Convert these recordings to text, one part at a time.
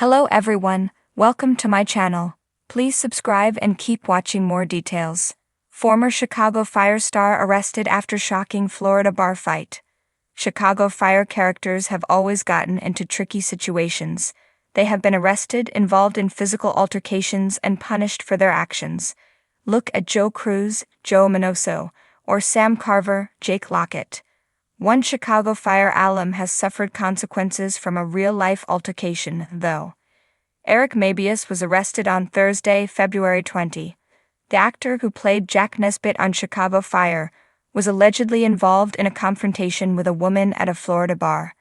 Hello everyone, welcome to my channel. Please subscribe and keep watching more details. Former Chicago Fire star arrested after shocking Florida bar fight. Chicago Fire characters have always gotten into tricky situations. They have been arrested, involved in physical altercations, and punished for their actions. Look at Joe Cruz, Joe Minoso, or Sam Carver, Jake Lockett. One Chicago Fire alum has suffered consequences from a real-life altercation, though. Eric Mabius was arrested on Thursday, February 20. The actor who played Jack Nesbitt on Chicago Fire was allegedly involved in a confrontation with a woman at a Florida bar.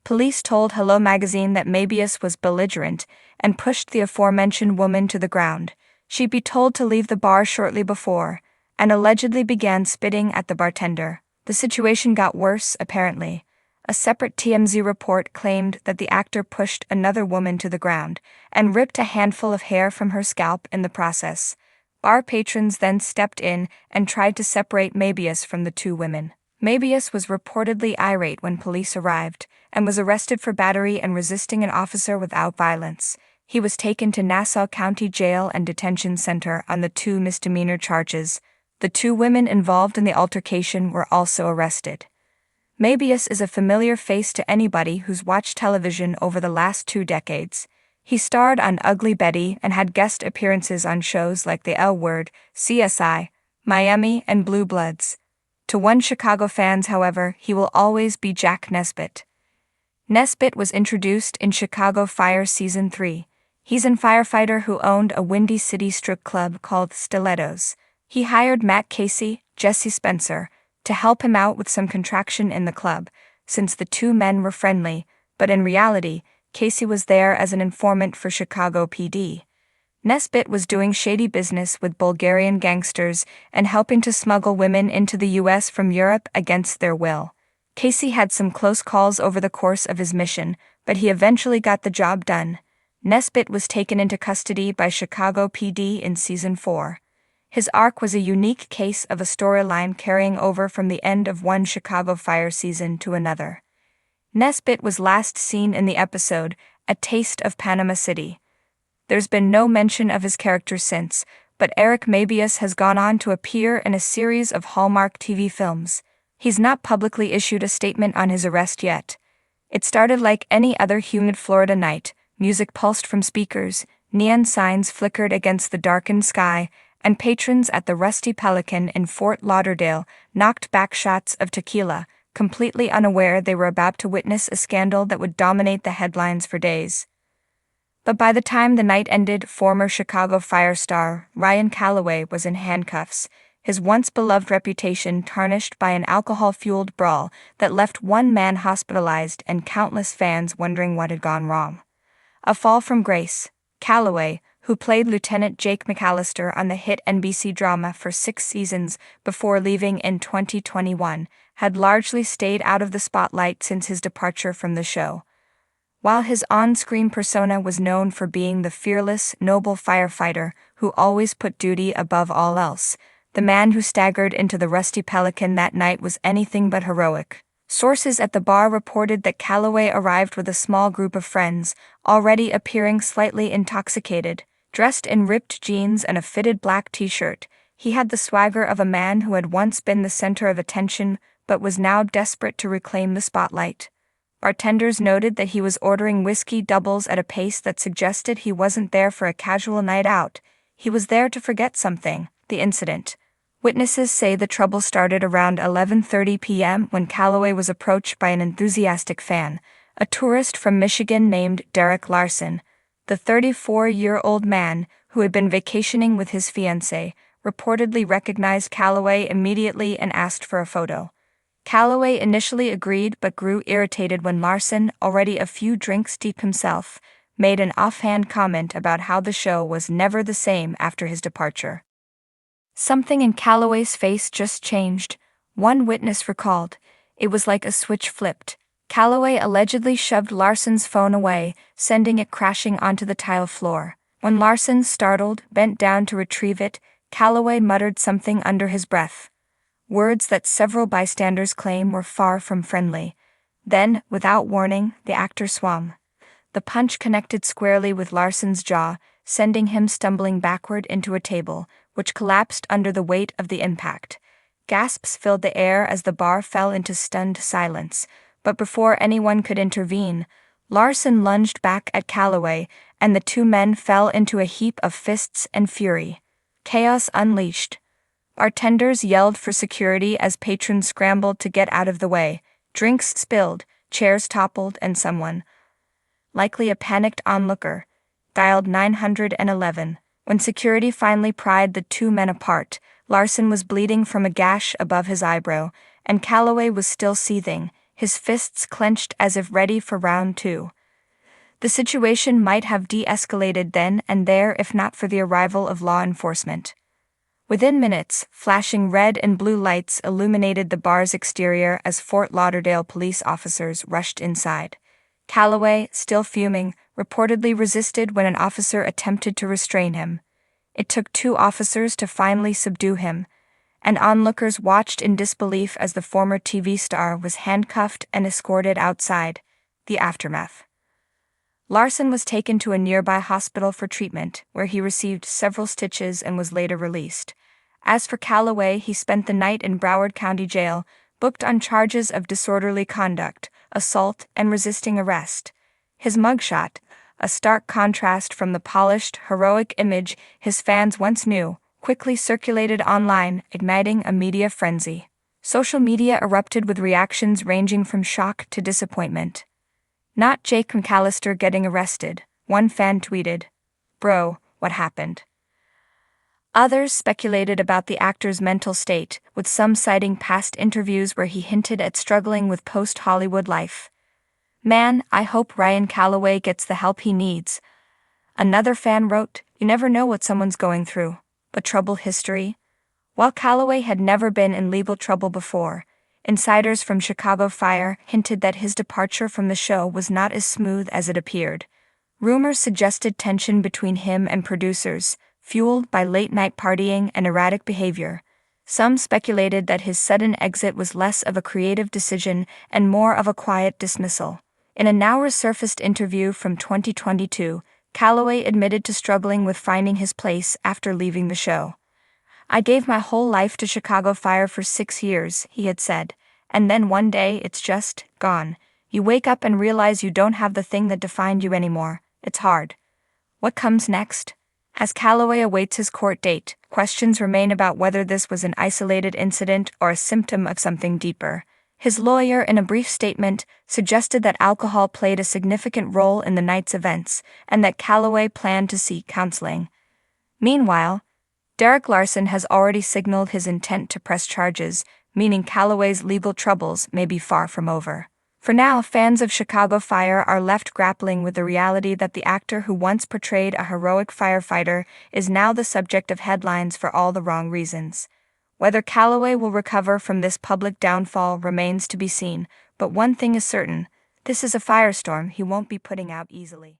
Police told Hello Magazine that Mabius was belligerent and pushed the aforementioned woman to the ground. She'd be told to leave the bar shortly before, and allegedly began spitting at the bartender. The situation got worse, apparently. A separate TMZ report claimed that the actor pushed another woman to the ground and ripped a handful of hair from her scalp in the process. Bar patrons then stepped in and tried to separate Mabius from the two women. Mabius was reportedly irate when police arrived and was arrested for battery and resisting an officer without violence. He was taken to Nassau County Jail and Detention Center on the 2 misdemeanor charges. The 2 women involved in the altercation were also arrested. Mabius is a familiar face to anybody who's watched television over the last 2 decades. He starred on Ugly Betty and had guest appearances on shows like The L Word, CSI, Miami, and Blue Bloods. To one Chicago fans, however, he will always be Jack Nesbitt. Nesbitt was introduced in Chicago Fire Season 3. He's a firefighter who owned a Windy City strip club called Stilettos. He hired Matt Casey, Jesse Spencer, to help him out with some contraction in the club, since the 2 men were friendly, but in reality, Casey was there as an informant for Chicago PD. Nesbitt was doing shady business with Bulgarian gangsters and helping to smuggle women into the U.S. from Europe against their will. Casey had some close calls over the course of his mission, but he eventually got the job done. Nesbitt was taken into custody by Chicago PD in Season 4. His arc was a unique case of a storyline carrying over from the end of one Chicago Fire season to another. Nesbitt was last seen in the episode A Taste of Panama City. There's been no mention of his character since, but Eric Mabius has gone on to appear in a series of Hallmark TV films. He's not publicly issued a statement on his arrest yet. It started like any other humid Florida night. Music pulsed from speakers, neon signs flickered against the darkened sky, and patrons at the Rusty Pelican in Fort Lauderdale knocked back shots of tequila, completely unaware they were about to witness a scandal that would dominate the headlines for days. But by the time the night ended, former Chicago Fire star Ryan Calloway was in handcuffs, his once-beloved reputation tarnished by an alcohol-fueled brawl that left one man hospitalized and countless fans wondering what had gone wrong. A fall from grace, Calloway, who played Lieutenant Jake McAllister on the hit NBC drama for 6 seasons before leaving in 2021, had largely stayed out of the spotlight since his departure from the show. While his on-screen persona was known for being the fearless, noble firefighter who always put duty above all else, the man who staggered into the Rusty Pelican that night was anything but heroic. Sources at the bar reported that Calloway arrived with a small group of friends, already appearing slightly intoxicated. Dressed in ripped jeans and a fitted black t-shirt, he had the swagger of a man who had once been the center of attention but was now desperate to reclaim the spotlight. Bartenders noted that he was ordering whiskey doubles at a pace that suggested he wasn't there for a casual night out. He was there to forget something, the incident. Witnesses say the trouble started around 11:30 p.m. when Calloway was approached by an enthusiastic fan, a tourist from Michigan named Derek Larson. The 34-year-old man, who had been vacationing with his fiancée, reportedly recognized Calloway immediately and asked for a photo. Calloway initially agreed but grew irritated when Larson, already a few drinks deep himself, made an offhand comment about how the show was never the same after his departure. Something in Calloway's face just changed. One witness recalled, "It was like a switch flipped." Calloway allegedly shoved Larson's phone away, sending it crashing onto the tile floor. When Larson, startled, bent down to retrieve it, Calloway muttered something under his breath. Words that several bystanders claim were far from friendly. Then, without warning, the actor swam. The punch connected squarely with Larson's jaw, sending him stumbling backward into a table, which collapsed under the weight of the impact. Gasps filled the air as the bar fell into stunned silence, but before anyone could intervene, Larson lunged back at Calloway, and the two men fell into a heap of fists and fury. Chaos unleashed. Bartenders yelled for security as patrons scrambled to get out of the way. Drinks spilled, chairs toppled, and someone, likely a panicked onlooker, dialed 911. When security finally pried the two men apart, Larson was bleeding from a gash above his eyebrow, and Calloway was still seething, his fists clenched as if ready for round two. The situation might have de-escalated then and there if not for the arrival of law enforcement. Within minutes, flashing red and blue lights illuminated the bar's exterior as Fort Lauderdale police officers rushed inside. Calloway, still fuming, reportedly resisted when an officer attempted to restrain him. It took 2 officers to finally subdue him, and onlookers watched in disbelief as the former TV star was handcuffed and escorted outside. The aftermath. Larson was taken to a nearby hospital for treatment, where he received several stitches and was later released. As for Calloway, he spent the night in Broward County Jail, booked on charges of disorderly conduct, assault, and resisting arrest. His mugshot, a stark contrast from the polished, heroic image his fans once knew, quickly circulated online, igniting a media frenzy. Social media erupted with reactions ranging from shock to disappointment. "Not Jake McAllister getting arrested," one fan tweeted. "Bro, what happened?" Others speculated about the actor's mental state, with some citing past interviews where he hinted at struggling with post-Hollywood life. "Man, I hope Ryan Calloway gets the help he needs." Another fan wrote, "You never know what someone's going through, but trouble history." While Calloway had never been in legal trouble before, insiders from Chicago Fire hinted that his departure from the show was not as smooth as it appeared. Rumors suggested tension between him and producers, fueled by late-night partying and erratic behavior. Some speculated that his sudden exit was less of a creative decision and more of a quiet dismissal. In a now-resurfaced interview from 2022, Calloway admitted to struggling with finding his place after leaving the show. "I gave my whole life to Chicago Fire for 6 years," he had said, "and then one day it's just gone. You wake up and realize you don't have the thing that defined you anymore. It's hard." What comes next? As Calloway awaits his court date, questions remain about whether this was an isolated incident or a symptom of something deeper. His lawyer, in a brief statement, suggested that alcohol played a significant role in the night's events, and that Calloway planned to seek counseling. Meanwhile, Derek Larson has already signaled his intent to press charges, meaning Calloway's legal troubles may be far from over. For now, fans of Chicago Fire are left grappling with the reality that the actor who once portrayed a heroic firefighter is now the subject of headlines for all the wrong reasons. Whether Calloway will recover from this public downfall remains to be seen, but one thing is certain: this is a firestorm he won't be putting out easily.